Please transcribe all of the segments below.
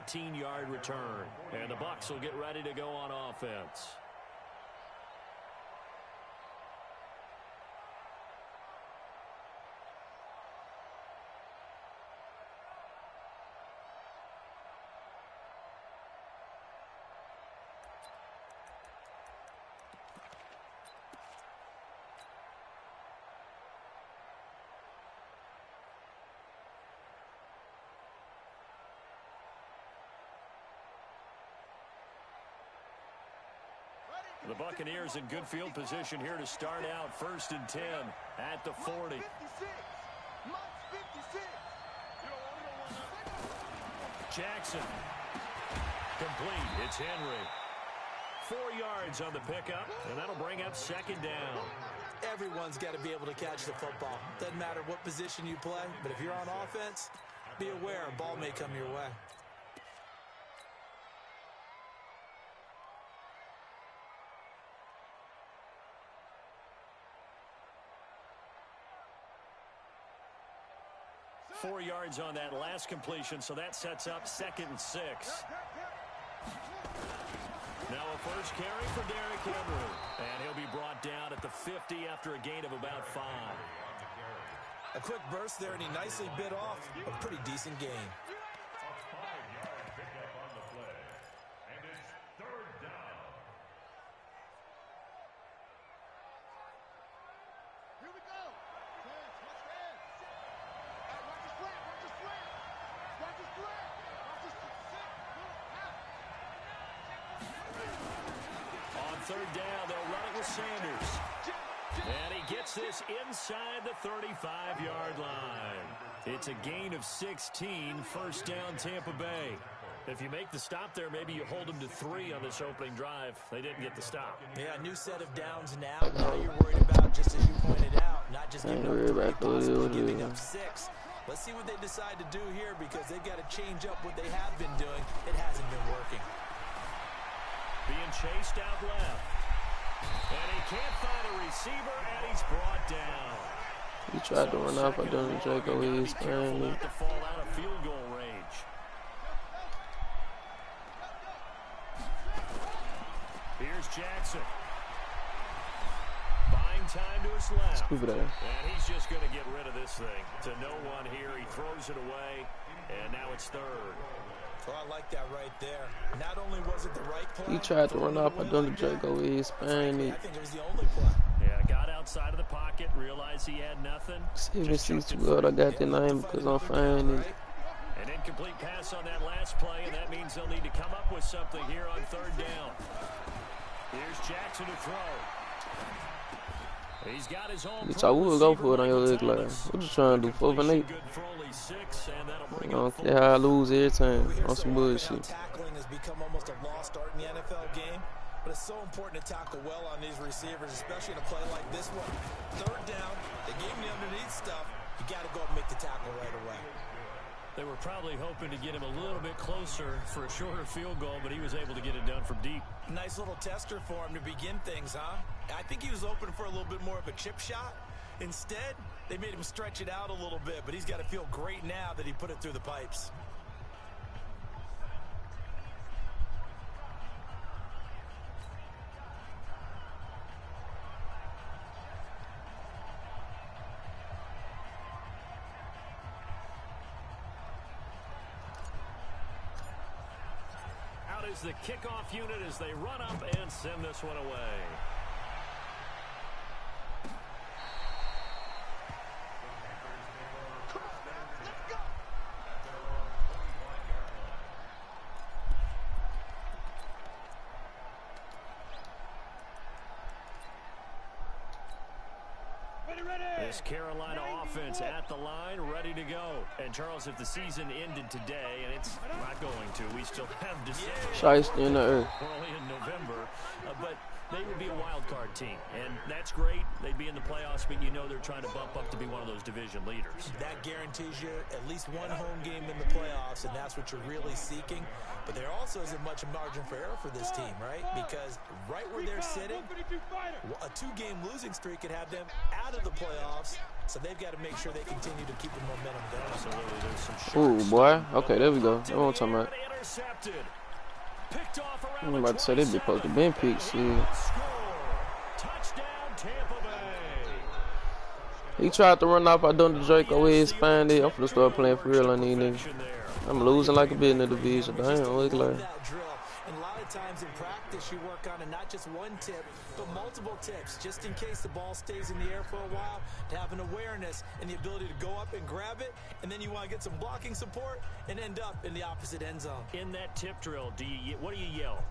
18-yard return. And the Bucs will get ready to go on offense. The Buccaneers in good field position here to start out. 1st and 10 at the 40. Jackson. Complete. It's Henry. 4 yards on the pickup, and that'll bring up 2nd down. Everyone's got to be able to catch the football. Doesn't matter what position you play, but if you're on offense, be aware a ball may come your way. Four yards on that last completion, so that sets up 2nd and 6. Now a first carry for Derrick Henry, and he'll be brought down at the 50 after a gain of about 5. A quick burst there, and he nicely bit off a pretty decent gain. Third down, they'll run it with Sanders. And he gets this inside the 35-yard line. It's a gain of 16, 1st down Tampa Bay. If you make the stop there, maybe you hold them to 3 on this opening drive. They didn't get the stop. Yeah, new set of downs now. Now you're worried about, just as you pointed out, not just giving up 3, possibly giving up 6. Let's see what they decide to do here, because they've got to change up what they have been doing. It hasn't been working. Being chased out left. And he can't find a receiver, and he's brought down. He tried to run off. I don't Draco. He's careful not to fall out of field goal range. Here's Jackson. Buying time to his left. And he's just going to get rid of this thing. To no one here. He throws it away, and now it's 3rd. Well, I like that right there. Not only was it the right play. He tried to run off. I don't Draco. He's I think it was the only play. Yeah, got outside of the pocket, realized he had nothing. 7-6-12. I got the name because I'm finding it. An incomplete pass on that last play, and that means they'll need to come up with something here on 3rd down. Here's Jackson to throw. He's got his own. Bitch, I would go for it on your leg line. What you trying to do? 4 and 8. You know, how I lose every time on some bullshit. Tackling has become almost a lost art in the NFL game, but it's so important to tackle well on these receivers, especially in a play like this one. 3rd down, they gave him the underneath stuff. You got to go and make the tackle right away. They were probably hoping to get him a little bit closer for a shorter field goal, but he was able to get it done from deep. Nice little tester for him to begin things, huh? I think he was open for a little bit more of a chip shot. Instead, they made him stretch it out a little bit, but he's got to feel great now that he put it through the pipes. Out is the kickoff unit as they run up and send this one away. This Carolina offense at the line, ready to go. And Charles, if the season ended today, and it's not going to, we still have December. Shiesty in the earth. We're only in November, but they would be a wild card team, and that's great. They'd be in the playoffs, but you know they're trying to bump up to be one of those division leaders. That guarantees you at least one home game in the playoffs, and that's what you're really seeking. But there also isn't much margin for error for this team, right? Because right where they're sitting, a 2-game losing streak could have them out of the playoffs So they've got to make sure they continue to keep the momentum going. Absolutely, there's some Ooh, boy. Okay, there we go. That's what I'm talking about. I'm about to say they be supposed to been picked. Shit. Touchdown, Tampa Bay. He tried to run off. I done the Draco with his spine there. I'm finna start playing for real on these niggas. I'm losing like a bit in the division. Damn, look like. And a lot of times in practice, you work on it, not just one tip, but multiple tips, just in case the ball stays in the air for a while, to have an awareness and the ability to go up and grab it, and then you want to get some blocking support and end up in the opposite end zone. In that tip drill, what do you yell?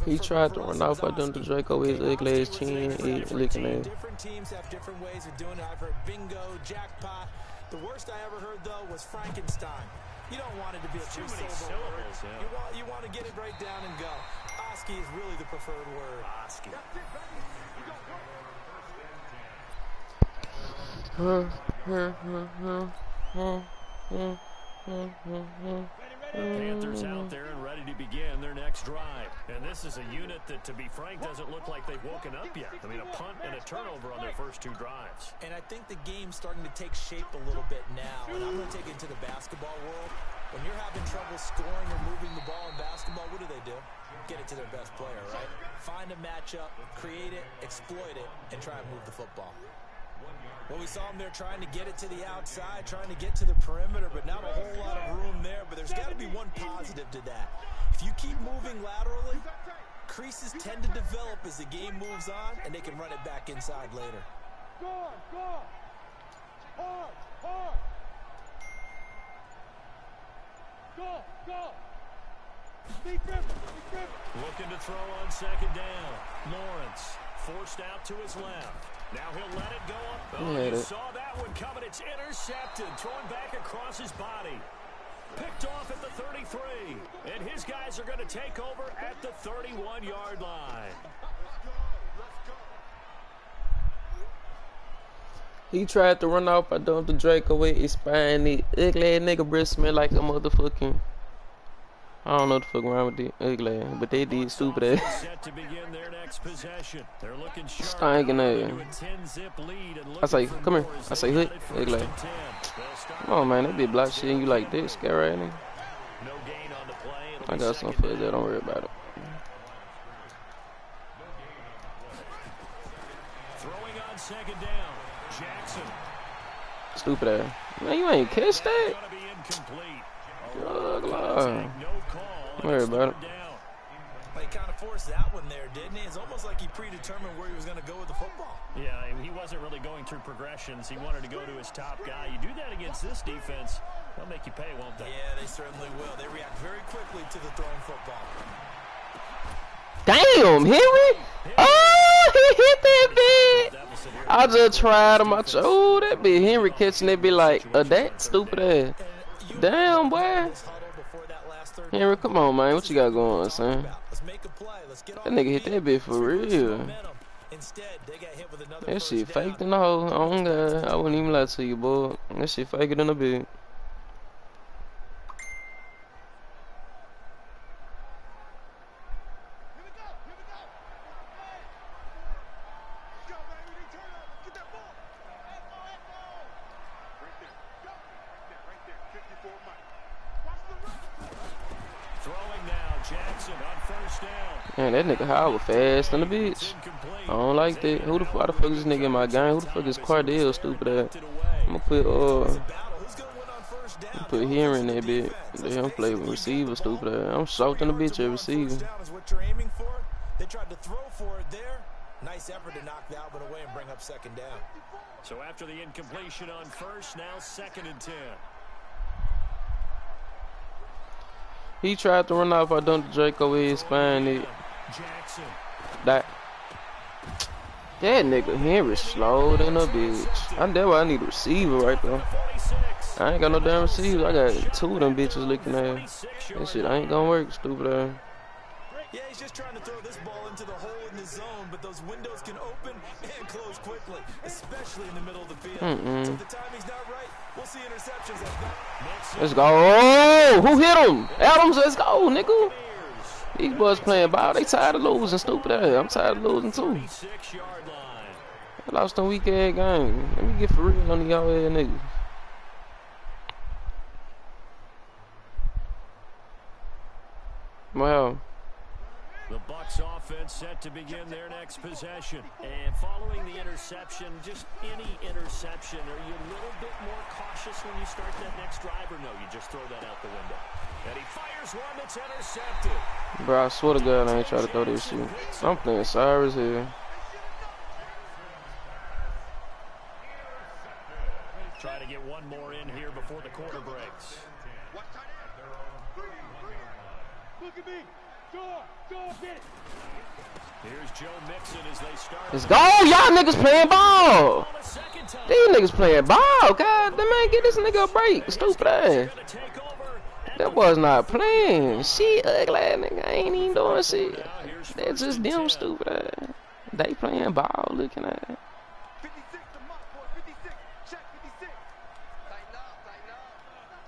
He tried to run off. I done the Draco with his ugly ass chin. Looking at. Different teams have different ways of doing it. I've heard bingo, jackpot. The worst I ever heard, though, was Frankenstein. You don't want it to be a three-syllable word. Yeah. You want to get it right down and go. Oski is really the preferred word. Oski. Panthers out there and ready to begin their next drive. And this is a unit that, to be frank, doesn't look like they've woken up yet. I mean, a punt and a turnover on their first two drives. And I think the game's starting to take shape a little bit now. And I'm going to take it to the basketball world. When you're having trouble scoring or moving the ball in basketball, what do? Get it to their best player, right? Find a matchup, create it, exploit it, and try and move the football. Well, we saw them there trying to get it to the outside, trying to get to the perimeter, but not a whole lot of room there. But there's got to be one positive to that. If you keep moving laterally, creases tend to develop as the game moves on, and they can run it back inside later. Looking to throw on second down. Lawrence forced out to his left. Now he'll let it go up. Oh, you saw that one coming. It's intercepted. Thrown back across his body. Picked off at the 33. And his guys are going to take over at the 31-yard line. He tried to run off. I dumped the Draco with his spine. The ugly ass nigga breath smell like a motherfucking. I don't know what the fuck wrong with the ugly ass, but they did stupid ass. Set to begin their next possession. They're looking sharp. Stinking ass. I say, come here. I say, hood. Ugly ass. Come on, man. That be block shit and you like this. Scary ass nigga. No gain on the play. I got some for that. Don't worry about it. Throwing on second down. Jackson. Stupid ass. Man, you ain't catch that. Good Lord. Don't worry about it. Well, he kind of forced that one there, didn't he? It's almost like he predetermined where he was going to go with the football. Yeah, he wasn't really going through progressions. He wanted to go to his top guy. You do that against this defense, they'll make you pay, won't they? Yeah, they certainly will. They react very quickly to the thrown football. Damn, Henry! Oh, he hit that bit! I just tried him. Oh, that bit Henry catching that bit like that stupid ass. Damn, boy. Henry, come on, man. What you got going on, son? That nigga hit that bit for real. That shit faked in the hole. Oh, God. I wouldn't even lie to you, boy. That shit faked in a bit. Man, that nigga Howard fast in the bitch. I don't like that. Who the fuck is this nigga in my game? Who the fuck is Cardell, stupid ass? I'm gonna put here in that bitch. Let him play with receiver, stupid ass. I'm salting the bitch at receiver. They tried to throw for it there. Nice effort to knock that one away and bring up second down. So after the incompletion on first, now 2nd and 10. He tried to run off. I dumped Draco with his spine. That nigga Henry slowed in a bitch. That's why I need a receiver right there. I ain't got no damn receiver. I got 2 of them bitches looking at. That shit ain't gonna work, stupid ass. Yeah, he's just trying to throw this ball into the hole in the zone, but those windows can open and close quickly, especially in the middle of the field. So if the timing's not right, we'll see interceptions like that. Let's go. Oh, who hit him? Adams, let's go, nigga. These boys playing ball. They tired of losing, stupid ass. I'm tired of losing, too. I lost them weak ass game. Let me get for real on y'all ass niggas. Wow. The Bucs offense set to begin their next possession. And following the interception, just any interception, are you a little bit more cautious when you start that next drive, or no, you just throw that out the window? And he fires one that's intercepted. Bro, I swear to God, I ain't trying to throw this shit. I'm playing Cyrus here. Try to get one more in here before the quarter breaks. Look at me. Here's Joe Mixon as they start. Let's go, y'all niggas playing ball. These niggas playing ball. God, the man, get this nigga a break. Stupid ass. That was not playing. Shit, ugly ass nigga. I ain't even doing shit. That's just them stupid ass. They playing ball, looking at it. 56 to Mark, boy. 56. Check 56. Tighten up, tighten up.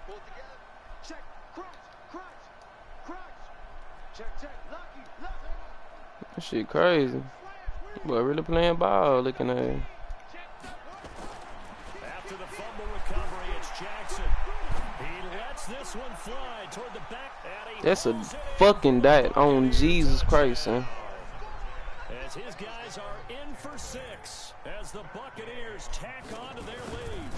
Pull together. Check. Crunch. Check. Lucky. That shit crazy. Boy, really playing ball, looking at it. After the fumble recovery, it's Jackson. He lets this one fly toward the back. That's a fucking dot on Jesus Christ, son. As his guys are in for 6, as the Buccaneers tack on to their lead.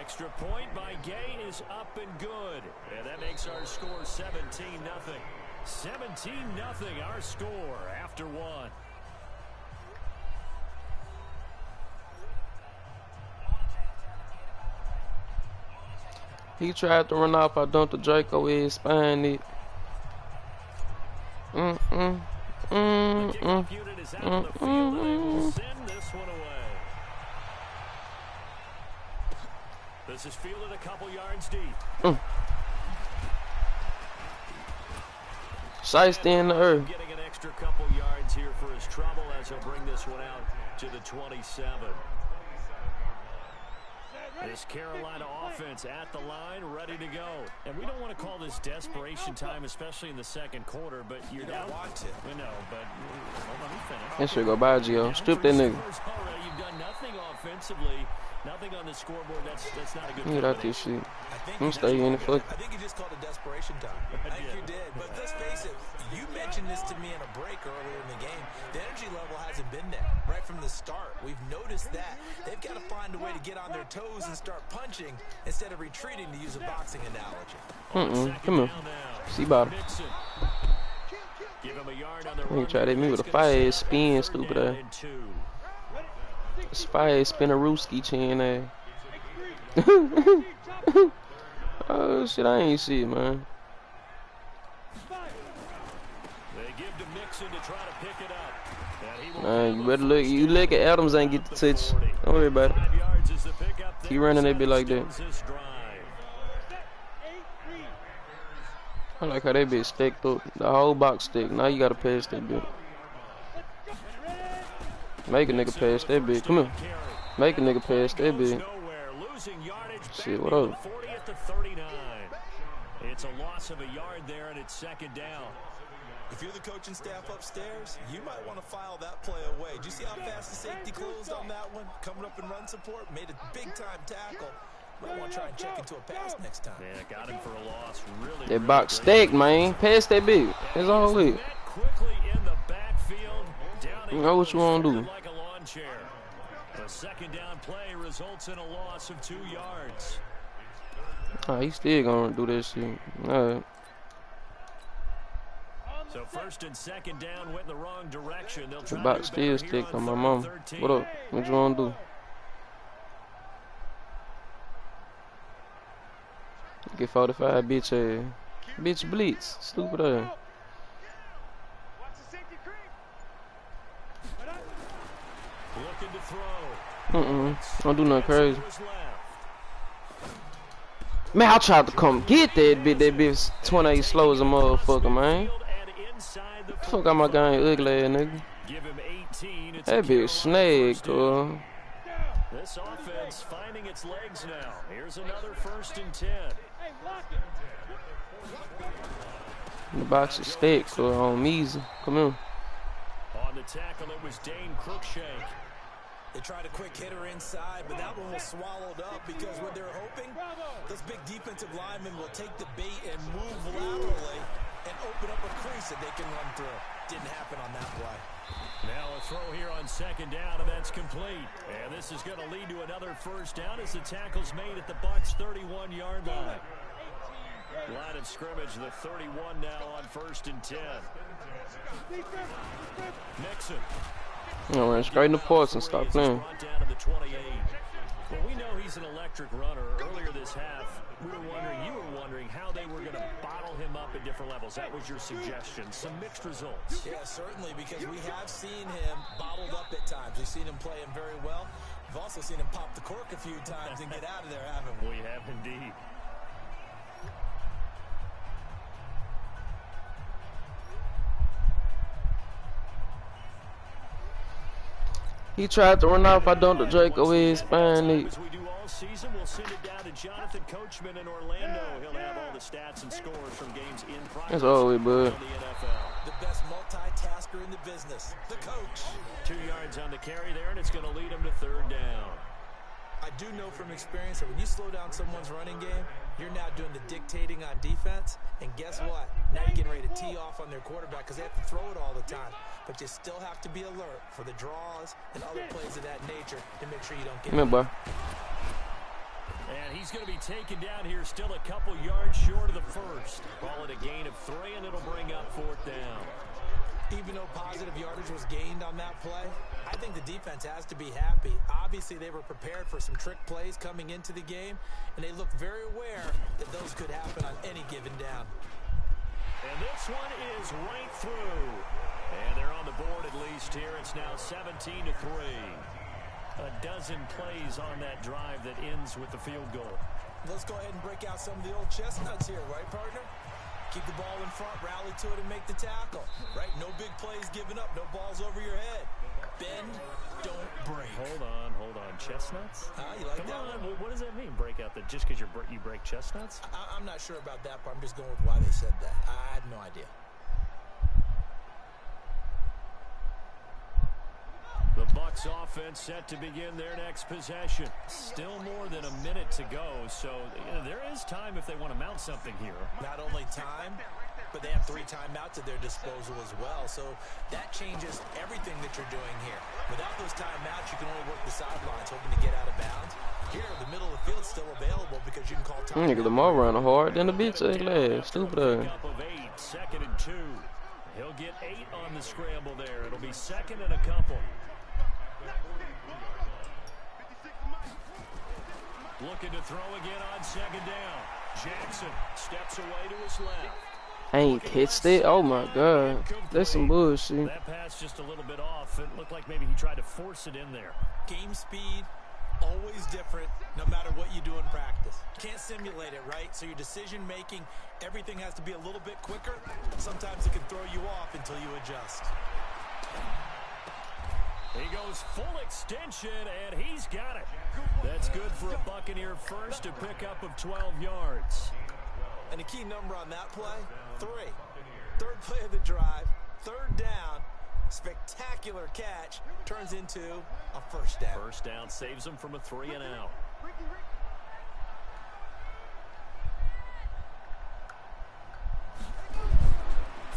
Extra point by Gay is up and good. And that makes our score 17-0. 17-0 our score after 1. He tried to run off. I dumped the Draco with his spine. It. The kickoff unit is out on the field, and they will send this one away. This is fielded a couple yards deep. Shiesty in the earth. Getting an extra couple yards here for his trouble as he'll bring this one out to the 27. This Carolina offense at the line, ready to go. And we don't want to call this desperation time, especially in the second quarter, but you're down. We know, but let me finish. That shit go by, Gio. Strip that nigga. You've done nothing offensively, nothing on the scoreboard. That's not a good Get out this shit. I'm stay in the fuck. I think you just called it desperation time. I think you did. But let's face it, you mentioned this to me in a break earlier in the game. The energy level hasn't been there right from the start. We've noticed that. They've got to find a way to get on their toes and start punching instead of retreating, to use a boxing analogy. Come on. See bottom. He tried to hit me with a fire spin, stupid ass. This fire spin a Rooski chin ass. Oh shit, I ain't see it, man. Man, you better look. You look at Adams, ain't get the touch. Don't worry about it. He running that bit like that. I like how that bit stacked up. The whole box stick. Now you gotta pass that bit. Make a nigga pass that bit. Come here. Make a nigga pass that bit. Shit, what up? It's a loss of a yard there, and it's second down. If you're the coaching staff upstairs, you might want to file that play away. Do you see how fast the safety closed on that one? Coming up in run support, made a big-time tackle. Might want to try and check into a pass next time. Yeah, got him for a loss. Really, that box stacked, man. Pass that bit. That's all it. Quickly in the backfield. You know what you want to do. Like a lawn chair. The second down play results in a loss of 2 yards. Oh, he still gonna do that shit. Alright. So first and second down went the wrong direction. They'll try the box still stick on my mom. What up? What you wanna do? Get 45, bitch ass. Bitch blitz. Stupid ass. Looking to throw. Don't do nothing crazy. Man, I tried to come get that bit. That bitch 28 slow as a motherfucker, man. Fuck out my game, ugly ass nigga. That bitch snagged, girl. This offense finding its legs now. Here's another 1st and 10. The box is thick, girl, on Measy. Come on. On the the tackle, it was Dane Cruikshank. They tried a quick hitter inside, but that one was swallowed up because what they're hoping, those big defensive linemen will take the bait and move laterally and open up a crease that they can run through. Didn't happen on that play. Now a throw here on second down, and that's complete. And this is going to lead to another first down as the tackle's made at the Bucs' 31-yard line. Line of scrimmage, the 31 now on 1st and 10. Nixon. No, ran straight in the post and stop playing. Well, we know he's an electric runner. Earlier this half, you were wondering how they were going to bottle him up at different levels. That was your suggestion. Some mixed results. Yeah, certainly, because we have seen him bottled up at times. We've seen him playing very well. We've also seen him pop the cork a few times and get out of there, haven't we? We have indeed. He tried to run off. I don't the Draco is fine. As we do all season, we'll send it down to Jonathan Coachman in Orlando. He'll have all the stats and scores from games in progress. That's all we bud. The best multitasker in the business, the coach. 2 yards on the carry there, and it's going to lead him to 3rd down. I do know from experience that when you slow down someone's running game, you're now doing the dictating on defense. And guess what? Now you're getting ready to tee off on their quarterback because they have to throw it all the time. But you still have to be alert for the draws and other plays of that nature to make sure you don't get Come here, boy. And he's going to be taken down here still a couple yards short of the first. Call it a gain of 3, and it'll bring up 4th down. Even though positive yardage was gained on that play, I think the defense has to be happy. Obviously, they were prepared for some trick plays coming into the game, and they looked very aware that those could happen on any given down. And this one is right through. And they're on the board at least here. It's now 17-3. A dozen plays on that drive that ends with the field goal. Let's go ahead and break out some of the old chestnuts here, right, partner? Keep the ball in front, rally to it, and make the tackle. Right? No big plays given up, no balls over your head. Bend, don't break. Hold on. Chestnuts? You like Come that on. one? What does that mean, break out? Just because you break chestnuts? I'm not sure about that part. I'm just going with why they said that. I have no idea. The Bucs offense set to begin their next possession. Still more than a minute to go, so there is time if they want to mount something here. Not only time, but they have 3 timeouts at their disposal as well, so that changes everything that you're doing here. Without those timeouts, you can only work the sidelines, hoping to get out of bounds. Here, the middle of the field's still available because you can call time. Nigga, Lamar running hard than the bitch ass. Stupid ass. Up of 8, 2nd and 2. He'll get 8 on the scramble there. It'll be 2nd and a couple. Looking to throw again on 2nd down. Jackson steps away to his left. I ain't catched it. Oh my god. That's some bullshit. That pass just a little bit off. It looked like maybe he tried to force it in there. Game speed, always different, no matter what you do in practice. You can't simulate it, right? So your decision making, everything has to be a little bit quicker. Sometimes it can throw you off until you adjust. He goes full extension, and he's got it. That's good for a Buccaneer first, a pickup of 12 yards. And the key number on that play, 3. 3rd play of the drive, 3rd down, spectacular catch, turns into a 1st down. 1st down saves him from a 3 and out.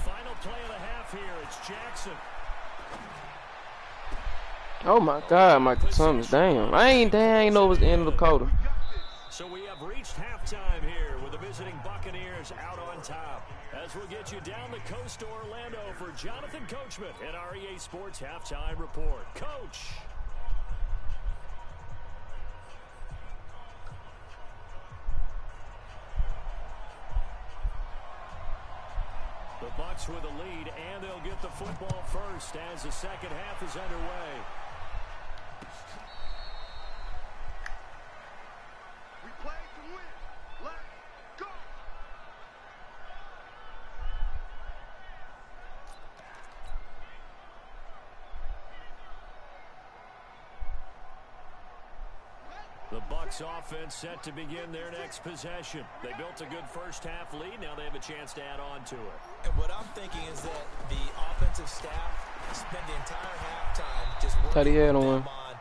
Final play of the half here, it's Jackson. Oh my god, Michael Thomas, damn. I ain't know it was the end of the quarter. So we have reached halftime here with the visiting Buccaneers out on top. As we'll get you down the coast to Orlando for Jonathan Coachman at our EA Sports Halftime Report. Coach. The Bucs with a lead, and they'll get the football first as the second half is underway. We play to win. Let's go. The Bucs Bucs offense set to begin their next possession. They built a good first-half lead. Now they have a chance to add on to it. And what I'm thinking is that the offensive staff spent the entire halftime just working with them on,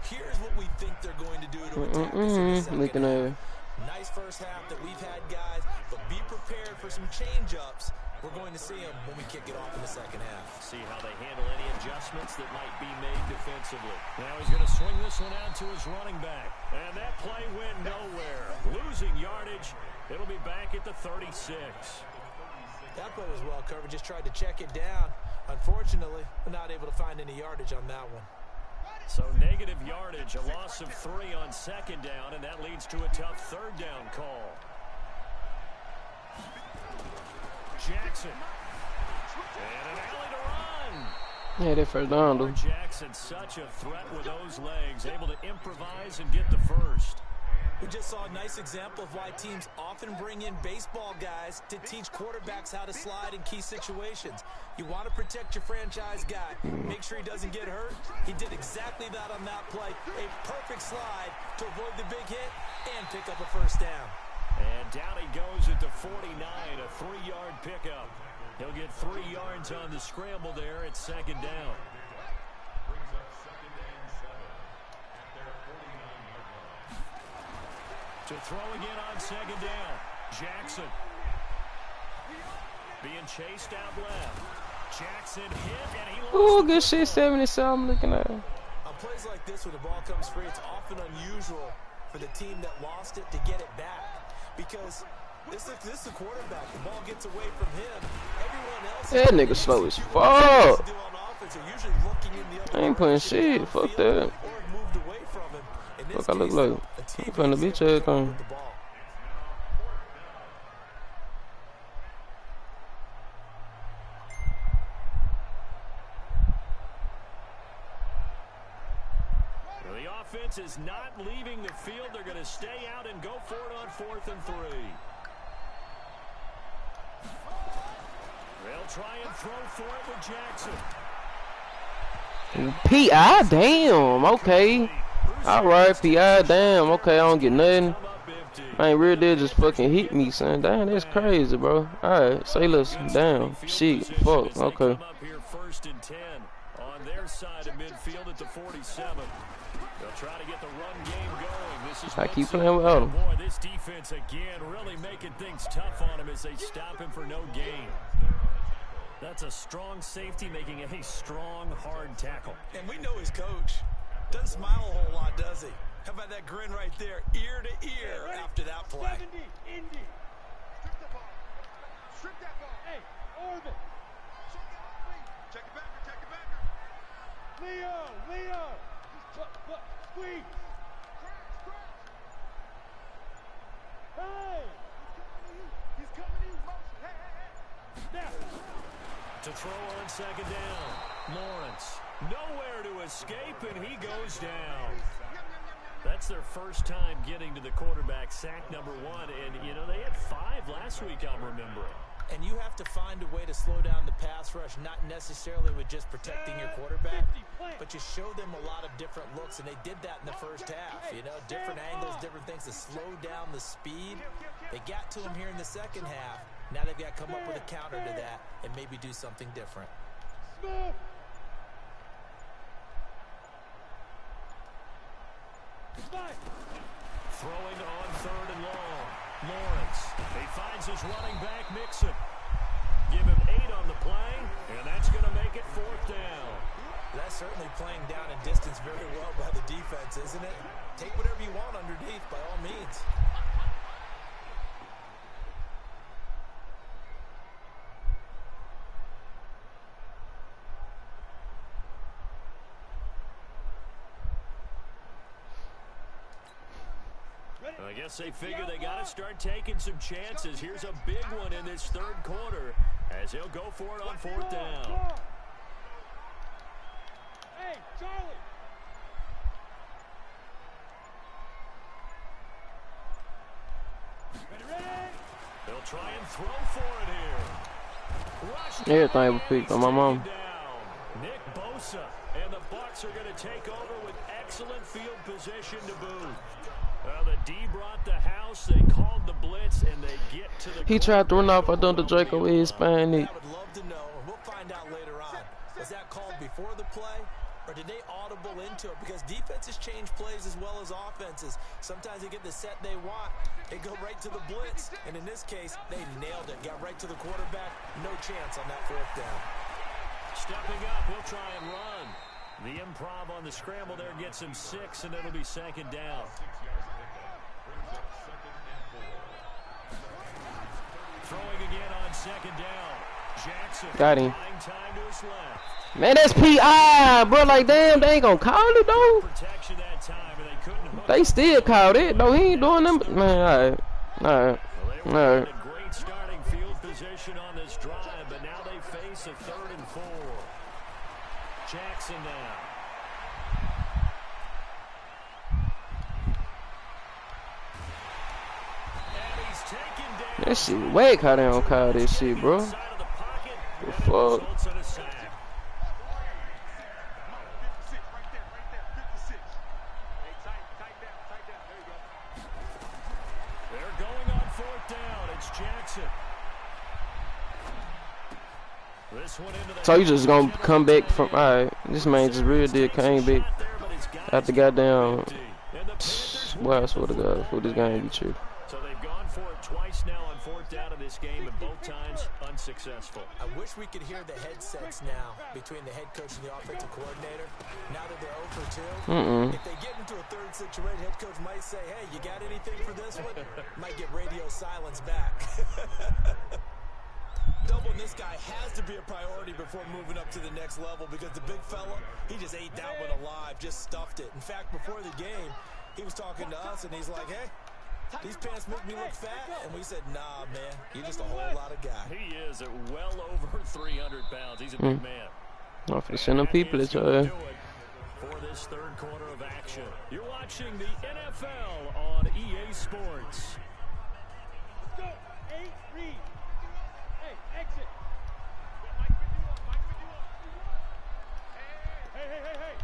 here's what we think they're going to do to attack us in the second half. Nice first half that we've had, guys, but be prepared for some change-ups. We're going to see them when we kick it off in the second half. See how they handle any adjustments that might be made defensively. Now he's going to swing this one out to his running back. And that play went nowhere. Losing yardage. It'll be back at the 36. That play was well covered. Just tried to check it down. Unfortunately, we're not able to find any yardage on that one. So negative yardage, a loss of 3 on second down, and that leads to a tough third down call. Jackson. And an alley to run. Yeah, that first down, dude. Jackson, such a threat with those legs, able to improvise and get the first. We just saw a nice example of why teams often bring in baseball guys to teach quarterbacks how to slide in key situations. You want to protect your franchise guy. Make sure he doesn't get hurt. He did exactly that on that play. A perfect slide to avoid the big hit and pick up a first down. And down he goes at the 49, a 3-yard pickup. He'll get 3 yards on the scramble there at second down. To throw again on second down. Jackson. Being chased out left. Jackson hit, and he lost. Ooh, good shit, 77. I'm looking at. On plays like this, when the ball comes free, it's often unusual for the team that lost it to get it back. Because this is the quarterback. The ball gets away from him. Everyone else. That nigga slow as fuck. I ain't putting shit. Fuck that. Fuck I look like. I'm finna beat your ass on. The offense is not leaving the field. They're going to stay out and go for it on 4th and 3. They'll try and throw for it with Jackson. P.I. damn. Okay. Alright, P.I. damn. Okay, I don't get nothing. I ain't real deal just fucking hit me, son. Damn, that's crazy, bro. Alright, say less. Damn. Shit. Fuck. Okay. First and 10 on their side of midfield at the 47. They'll try to get the run game going. This is I keep playing without him. Boy, this defense again really making things tough on him as they stop him for no gain. That's a strong safety making a strong, hard tackle. And we know his coach. Doesn't smile a whole lot, does he? How about that grin right there, ear to ear after that play? 70, Indy. Strip the ball. Strip that ball. Hey, orbit. Check it back, check it back. Leo. Squeeze. Hey, he's coming to you. Hey. Now. To throw on second down. Lawrence. Nowhere to escape, and he goes down. That's their first time getting to the quarterback, sack number 1. And, you know, they had 5 last week, I'm remembering. And you have to find a way to slow down the pass rush, not necessarily with just protecting your quarterback, but you show them a lot of different looks, and they did that in the first half. You know, different angles, different things to slow down the speed. They got to him here in the second half. Now they've got to come up with a counter to that and maybe do something different. Throwing on 3rd and long. Lawrence. He finds his running back, Mixon. Give him 8 on the play, and that's going to make it 4th down. That's certainly playing down in distance very well by the defense, isn't it? Take whatever you want underneath, by all means. I guess they figure they got to start taking some chances. Here's a big one in this 3rd quarter as he'll go for it on 4th down. Hey, Charlie. Ready? They'll try and throw for it here. Everything was picked on my mom. Nick Bosa, and the Bucs are going to take over with excellent field position to boot. The D brought the house, they called the blitz, and they get to the... He tried to run off. I done the Draco with his spine. I would love to know, and we'll find out later on. Was that called before the play, or did they audible into it? Because defenses change plays as well as offenses. Sometimes they get the set they want. They go right to the blitz, and in this case, they nailed it. Got right to the quarterback. No chance on that fourth down. Stepping up, he'll try and run. The improv on the scramble there gets him 6, and it'll be second down. Throwing again on second down. Jackson. Got him. Time to his left. Man, that's PI, bro. Like, damn, they ain't gonna call it, though. Protection that time, and they couldn't. They still called it, though. He ain't doing them. Man, all right. All right. Well, they were in a great starting field position on this drive, but now they face a 3rd and 4. Jackson now. And he's taken down. That shit whack how they don't call this shit, bro. The fuck? They're going on 4th down. It's Jackson. This one into the... So you just gonna come back from... All right, this man just real deal came back after goddamn... Boy, I swear to God, for this game be true. So they've gone for it twice now on 4th down in this game, and both times unsuccessful. I wish we could hear the headsets now between the head coach and the offensive coordinator. Now that they're 0 for 2, if they get into a 3rd situation, head coach might say, hey, you got anything for this one? Might get radio silence back. Doubling this guy has to be a priority before moving up to the next level, because the big fella, he just ate that one alive, just stuffed it. In fact, before the game, he was talking to us, and he's like, hey, these pants make me look fat. And we said, nah, man, you're just a whole lot of guy. He is at well over 300 pounds. He's a big man. I'm finna send them people at your for this 3rd quarter of action. You're watching the NFL on EA Sports. Let's go. 8, read. Hey, exit. Hey.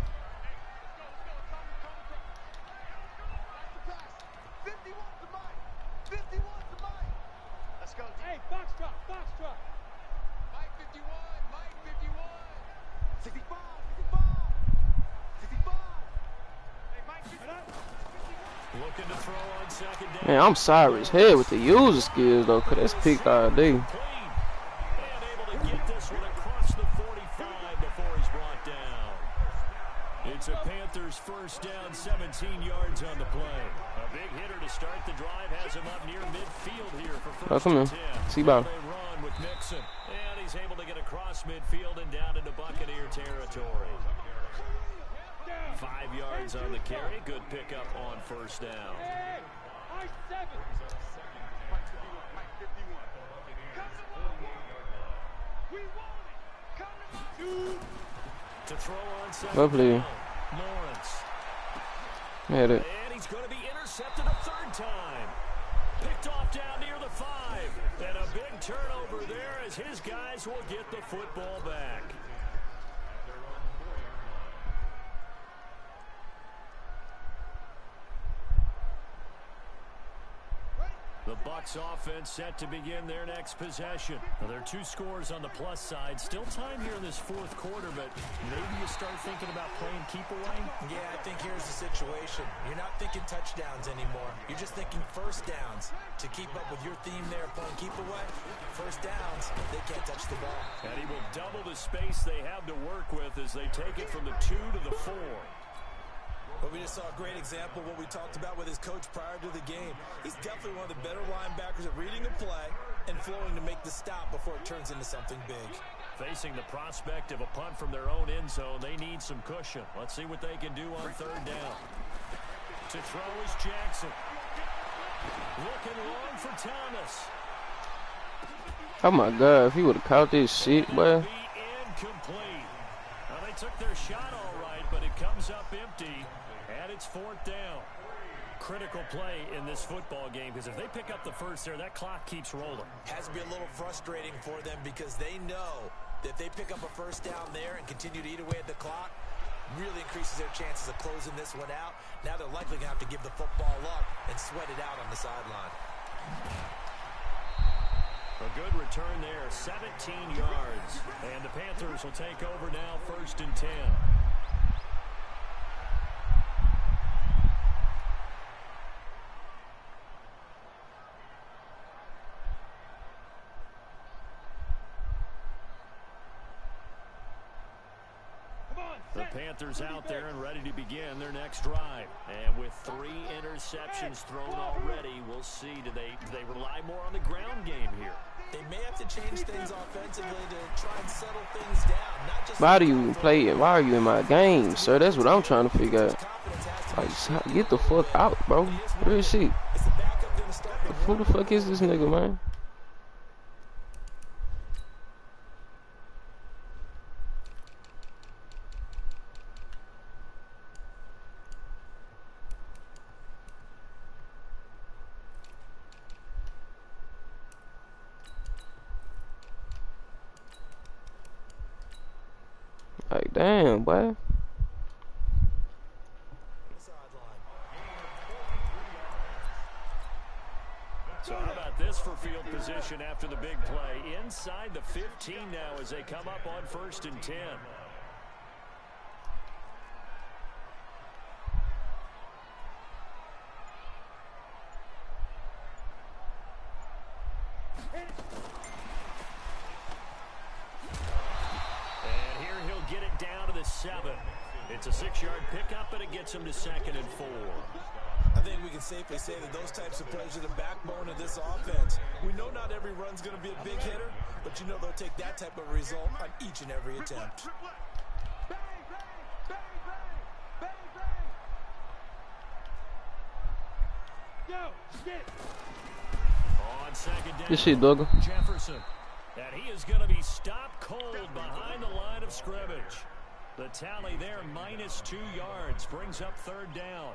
51 to Mike. 51 to Mike. Let's go. Hey, box drop. Mike 51. 65. Hey, Mike 51. Looking to throw on 2nd down. Man, I'm sorry as hell with the user skills, though, because that's picked all day. And able to get this one across the 45 before he's brought down. It's a Panthers 1st down, 17 yards on the play. A big hitter to start the drive has him up near midfield here for 1st come and here. 10. See-ball. They run with Nixon, and he's able to get across midfield and down into Buccaneer territory. 5 yards on the carry. Good pickup on 1st down. Hey, Mike 7. Mike 51. Come to Mike. We want it. Come to Mike. To throw on 2nd Hopefully. down. Lawrence. Had it. And he's going to be intercepted a 3rd time. Picked off down near the 5. And a big turnover there as his guys will get the football back. The Bucs offense set to begin their next possession. Well, there are 2 scores on the plus side. Still time here in this 4th quarter, but maybe you start thinking about playing keep away? Yeah, I think here's the situation. You're not thinking touchdowns anymore. You're just thinking 1st downs. To keep up with your theme there, playing keep away, 1st downs, they can't touch the ball. And he will double the space they have to work with as they take it from the 2 to the 4. But we just saw a great example of what we talked about with his coach prior to the game. He's definitely one of the better linebackers at reading a play and flowing to make the stop before it turns into something big. Facing the prospect of a punt from their own end zone, they need some cushion. Let's see what they can do on 3rd down. To throw is Jackson. Looking long for Thomas. Oh my God, if he would have caught this shit, boy. Incomplete. Well, they took their shot all right, but it comes up empty. And it's 4th down. Critical play in this football game, because if they pick up the 1st there, that clock keeps rolling. Has to be a little frustrating for them because they know If they pick up a first down there and continue to eat away at the clock, really increases their chances of closing this one out. Now they're likely going to have to give the football up and sweat it out on the sideline. A good return there, 17 yards. And the Panthers will take over now, 1st and 10. The Panthers out there and ready to begin their next drive. And with 3 interceptions thrown already, we'll see, do they rely more on the ground game here? They may have to change things offensively to try and settle things down. Not just why do you play it? Why are you in my game, sir? That's what I'm trying to figure out. Like, get the fuck out, bro. Real shit. Who the fuck is this nigga, man? Like, damn, boy. So how about this for field position after the big play? Inside the 15 now as they come up on 1st and 10. Get it down to the 7. It's a 6-yard pickup, and it gets him to 2nd and 4. I think we can safely say that those types of plays are the backbone of this offense. We know not every run's going to be a big hitter, but you know they'll take that type of result on each and every attempt. On 2nd down, This shit, dog. Jefferson. And he is going to be stopped cold behind the line of scrimmage. The tally there, -2 yards, brings up 3rd down.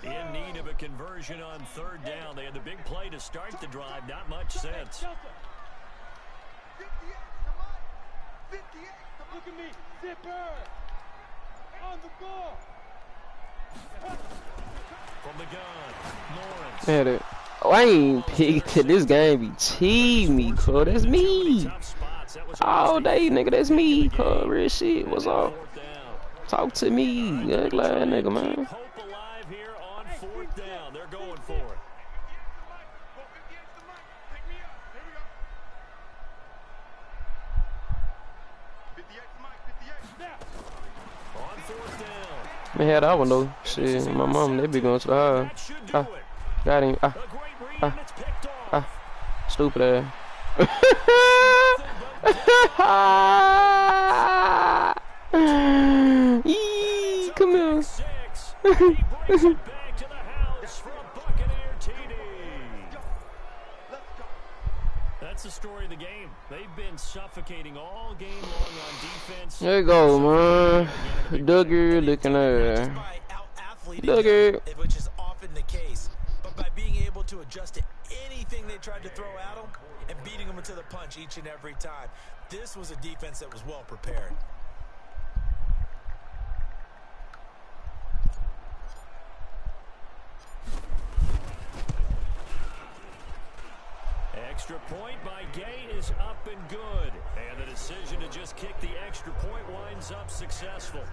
In need of a conversion on 3rd down. They had the big play to start the drive. Not much sense. 58, look at me, zipper, on the ball. From the gun, Lawrence. Man, oh, I ain't picked to this game. Be cheating me, cuz. That's me. All day, nigga. That's me, cuz. Real shit. What's up? Talk to me. That glad nigga, man. Hope alive here on 4th down. They're going for it. On 4th down. Man, had that one though. Shit, my mom, they be going to the house. Got him. Stupid ass. Yee, come here. Back to the house for a Buccaneer TD. That's the story of the game. They've been suffocating all game long on defense. There you go, man. Duggar looking there. Duggar. Which is often the case. But by being able to adjust to anything they tried to throw at them and beating them to the punch each and every time, this was a defense that was well prepared. Extra point by Gay is up and good. And the decision to just kick the extra point winds up successful.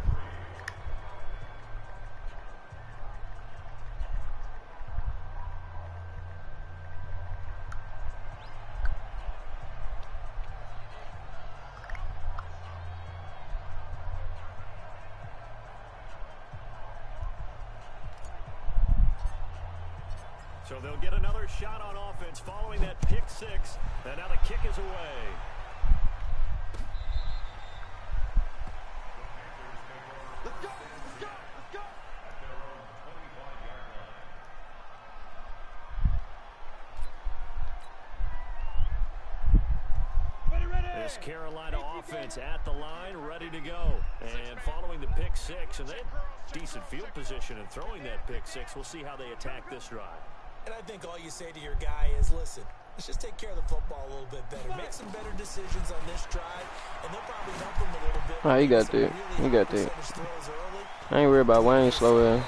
So they'll get another shot on offense following that pick 6. And now the kick is away. Let's go, let's go, let's go. This Carolina offense at the line, ready to go. And following the pick 6, and they had decent field position in throwing that pick 6. We'll see how they attack this drive. And I think all you say to your guy is, listen, Let's just take care of the football a little bit better. Make some better decisions on this drive, and they'll probably help them a little bit. Ah, he got that. He got that. I ain't worried about Wayne slow ass.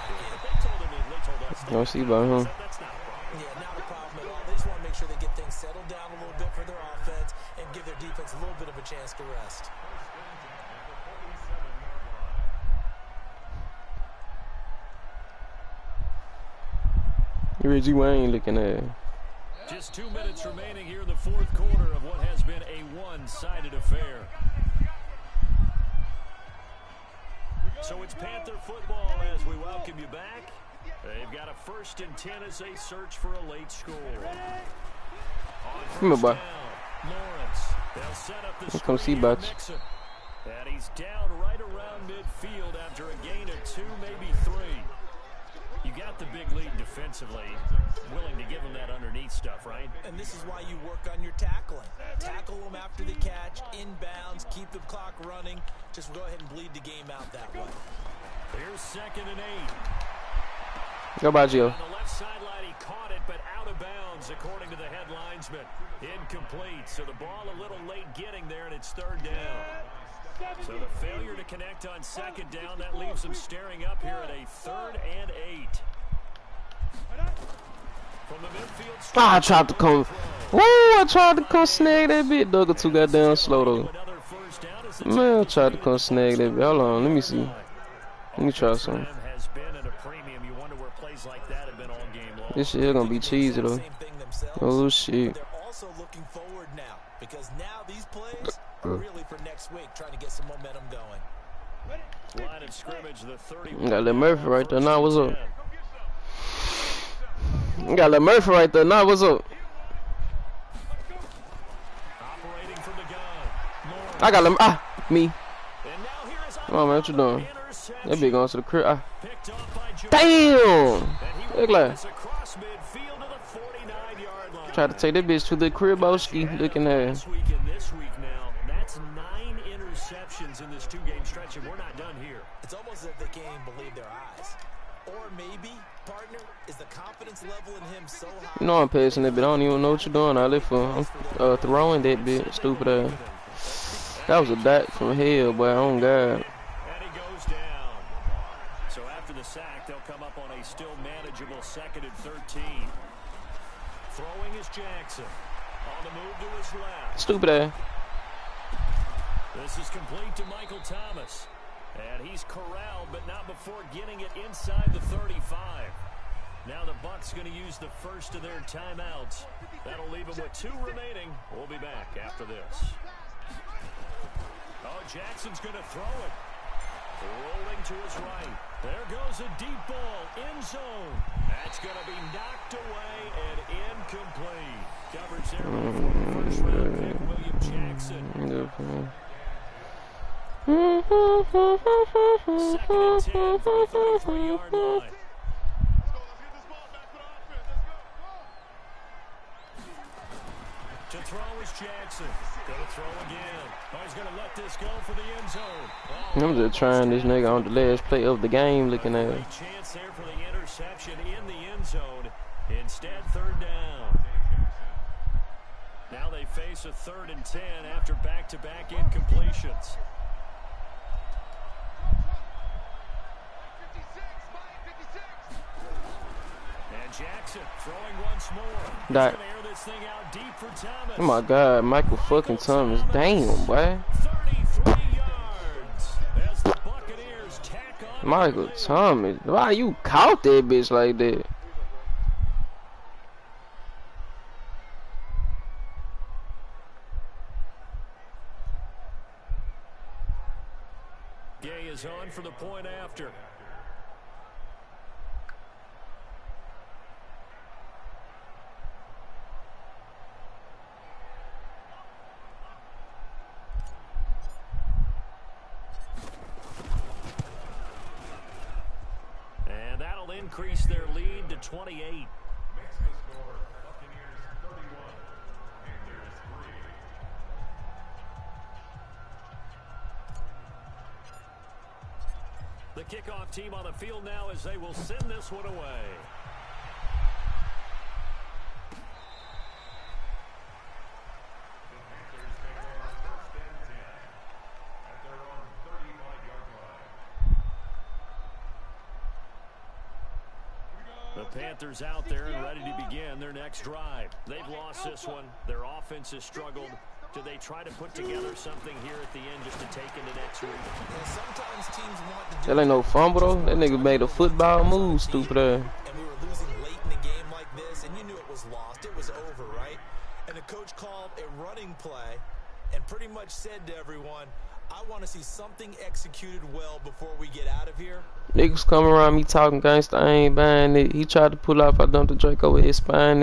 Don't see about him. Yeah, not a problem at all. They just want to make sure they get things settled down a little bit for their offense and give their defense a little bit of a chance to rest. Reggie Wayne looking at. Just 2 minutes remaining here in the fourth quarter of what has been a one-sided affair. So it's Panther football as we welcome you back. They've got a 1st and 10 as they search for a late score. Come on, boy. Lawrence. They'll set up the come see Bucs. And he's down right around midfield after a gain of 2, maybe 3. You got the big lead defensively, willing to give them that underneath stuff, right? And this is why you work on your tackling. Tackle them after the catch, inbounds, keep the clock running. Just go ahead and bleed the game out that way. Here's 2nd and 8. Go by Gio. On the left sideline, he caught it, but out of bounds, according to the head linesman. Incomplete, so the ball a little late getting there, and it's 3rd down. So the failure to connect on 2nd down, that leaves them staring up here at a 3rd and 8. From the midfield. Ah, I tried to come. Woo, I tried to come snag that bit. Duggar too goddamn slow though. Man, I tried to come snag that bit. Hold on, let me see. Let me try something. This shit here gonna be cheesy though. Oh shit. They're also looking forward now because now these plays are really for next week, trying to get some momentum going. Line of scrimmage, the 30. Got that Murphy right there. Now what's up? Got that Murphy right there. Now what's up? Operating from the gun. I got them. Me. Come on, man. What you doing? That big going to the crib. Damn. Look like. Try to take that bitch to the crib, Boski. Looking at. This week now, that's 9 interceptions in this 2-game stretch, and we're not done here. It's almost as if they can't even believe their eyes. Or maybe, partner, is the confidence level in him so high. You know I'm passing that bit. I don't even know what you're doing. I live for. I'm throwing that bit. Stupid ass. That was a dot from hell, boy. Oh, God. And he goes down. So after the sack, they'll come up on a still manageable 2nd and 13. Throwing is Jackson. On the move to his left. Stupid ass. This is complete to Michael Thomas. And he's corralled, but not before getting it inside the 35. Now the Bucs going to use the first of their timeouts. That'll leave them with 2 remaining. We'll be back after this. Oh, Jackson's going to throw it. Rolling to his right. There goes a deep ball. End zone. That's going to be knocked away and incomplete. Coverage there by former first-round pick William Jackson. 2nd and 10 from the 33-yard line. To throw is Jackson. Going to throw again. Oh, he's going to let this go for the end zone. Oh, I'm just trying this nigga on the last play of the game looking at it. Chance there for the interception in the end zone. Instead, 3rd down. Now they face a 3rd and 10 after back-to-back incompletions. And Jackson throwing once more. That. Oh my God, Michael fucking Thomas. Damn, boy. 33 yards as the Buccaneers tack on. Michael Thomas. Why you caught that bitch like that? Gay is on for the point after. And that'll increase their lead to 28. The kickoff team on the field now as they will send this one away. Panthers out there and ready to begin their next drive. They've lost this one. Their offense has struggled. Do they try to put together something here at the end just to take into next week? And sometimes teams want to do That ain't no fumble though. That nigga made a football move, stupid ass. And we were losing late in the game like this, and you knew it was lost. It was over, right? And the coach called a running play and pretty much said to everyone, I want to see something executed well before we get out of here. Niggas come around me talking gangsta, I ain't buying it. He tried to pull off, I dumped the Drake over his spine.